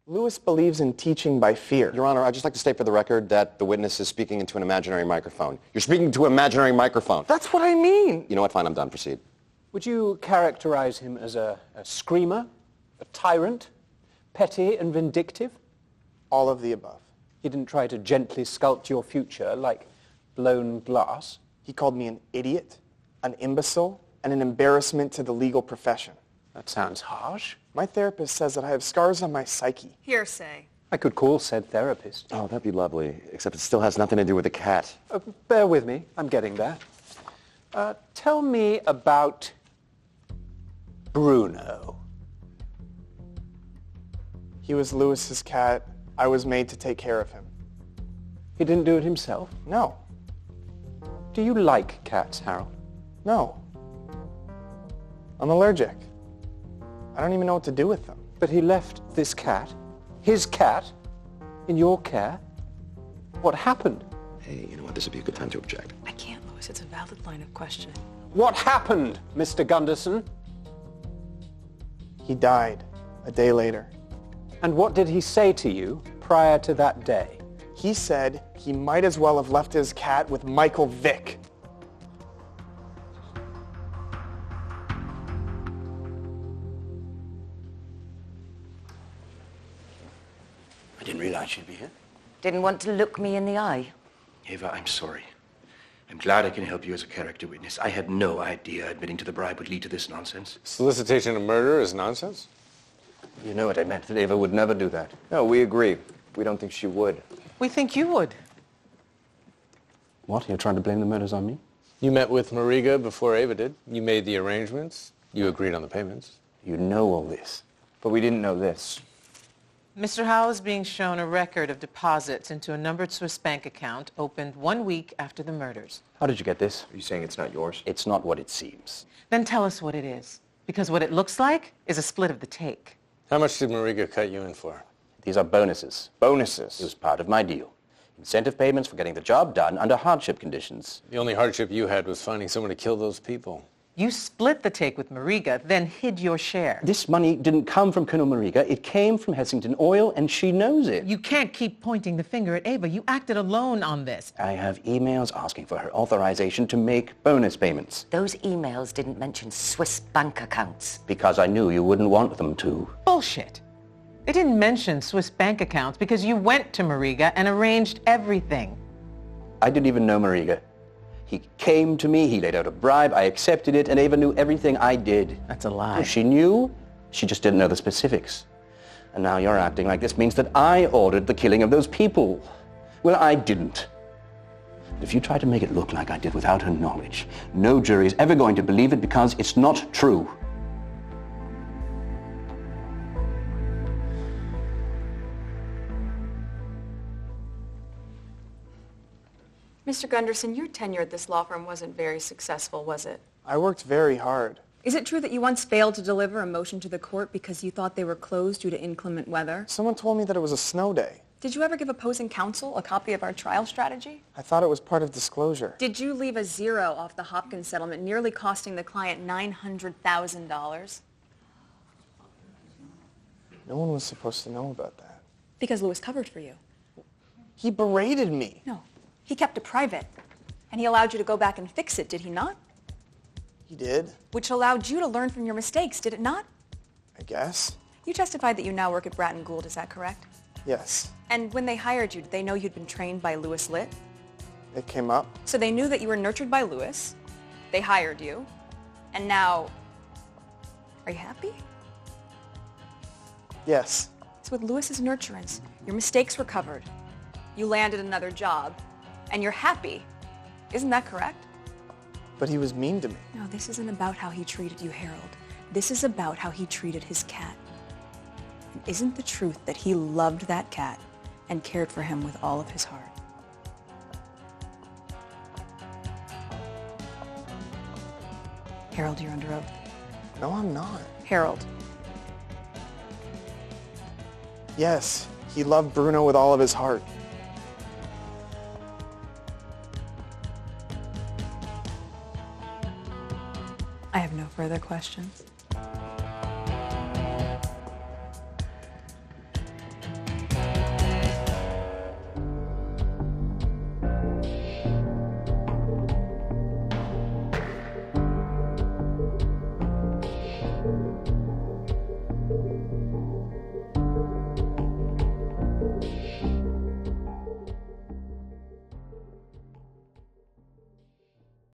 Lewis believes in teaching by fear. Your Honor, I'd just like to state for the record that the witness is speaking into an imaginary microphone. You're speaking to an imaginary microphone. That's what I mean. You know what? Fine, I'm done. Proceed. Would you characterize him as a screamer, a tyrant, petty and vindictive? All of the above. He didn't try to gently sculpt your future like blown glass? He called me an idiot, an imbecile, and an embarrassment to the legal profession. That sounds harsh. My therapist says that I have scars on my psyche. Hearsay. I could call said therapist. Oh, that'd be lovely, except it still has nothing to do with the cat. Bear with me. I'm getting there. Tell me about Bruno. He was Lewis's cat. I was made to take care of him. He didn't do it himself? No. Do you like cats, Harold? No. I'm allergic. I don't even know what to do with them. But he left this cat, his cat, in your care? What happened? Hey, you know what? This would be a good time to object. I can't, Louis. It's a valid line of questioning. What happened, Mr. Gunderson? He died a day later. And what did he say to you prior to that day? He said he might as well have left his cat with Michael Vick. I didn't realize she'd be here. Didn't want to look me in the eye. Ava, I'm sorry. I'm glad I can help you as a character witness. I had no idea admitting to the bribe would lead to this nonsense. Solicitation of murder is nonsense? You know what I meant, that Ava would never do that. No, we agree. We don't think she would. We think you would. What? You're trying to blame the murders on me? You met with Mariga before Ava did. You made the arrangements. You agreed on the payments. You know all this. But we didn't know this. Mr. Howell is being shown a record of deposits into a numbered Swiss bank account opened 1 week after the murders. How did you get this? Are you saying it's not yours? It's not what it seems. Then tell us what it is, because what it looks like is a split of the take. How much did Mariga cut you in for? These are bonuses. Bonuses. It was part of my deal. Incentive payments for getting the job done under hardship conditions. The only hardship you had was finding someone to kill those people. You split the take with Mariga, then hid your share. This money didn't come from Colonel Mariga. It came from Hessington Oil, and she knows it. You can't keep pointing the finger at Ava. You acted alone on this. I have emails asking for her authorization to make bonus payments. Those emails didn't mention Swiss bank accounts. Because I knew you wouldn't want them to. Bullshit. They didn't mention Swiss bank accounts because you went to Mariga and arranged everything. I didn't even know Mariga. He came to me, he laid out a bribe, I accepted it, and Ava knew everything I did. That's a lie. She knew, she just didn't know the specifics. And now you're acting like this means that I ordered the killing of those people. Well, I didn't. If you try to make it look like I did without her knowledge, no jury is ever going to believe it because it's not true. Mr. Gunderson, your tenure at this law firm wasn't very successful, was it? I worked very hard. Is it true that you once failed to deliver a motion to the court because you thought they were closed due to inclement weather? Someone told me that it was a snow day. Did you ever give opposing counsel a copy of our trial strategy? I thought it was part of disclosure. Did you leave a zero off the Hopkins settlement, nearly costing the client $900,000? No one was supposed to know about that. Because Louis covered for you. He berated me. No, he kept it private. And he allowed you to go back and fix it, did he not? He did, Which allowed you to learn from your mistakes, did it not? I guess. You testified that you now work at Bratton Gould, is that correct? Yes. And when they hired you, did they know you'd been trained by Louis Litt? It came up. So they knew that you were nurtured by Louis. They hired you. And now, are you happy? Yes. So with Louis's nurturance, your mistakes were covered. You landed another job, and you're happy. Isn't that correct? But he was mean to me. No, this isn't about how he treated you, Harold. This is about how he treated his cat. And isn't the truth that he loved that cat and cared for him with all of his heart? Harold, you're under oath. No, I'm not. Harold. Yes, he loved Bruno with all of his heart. I have no further questions.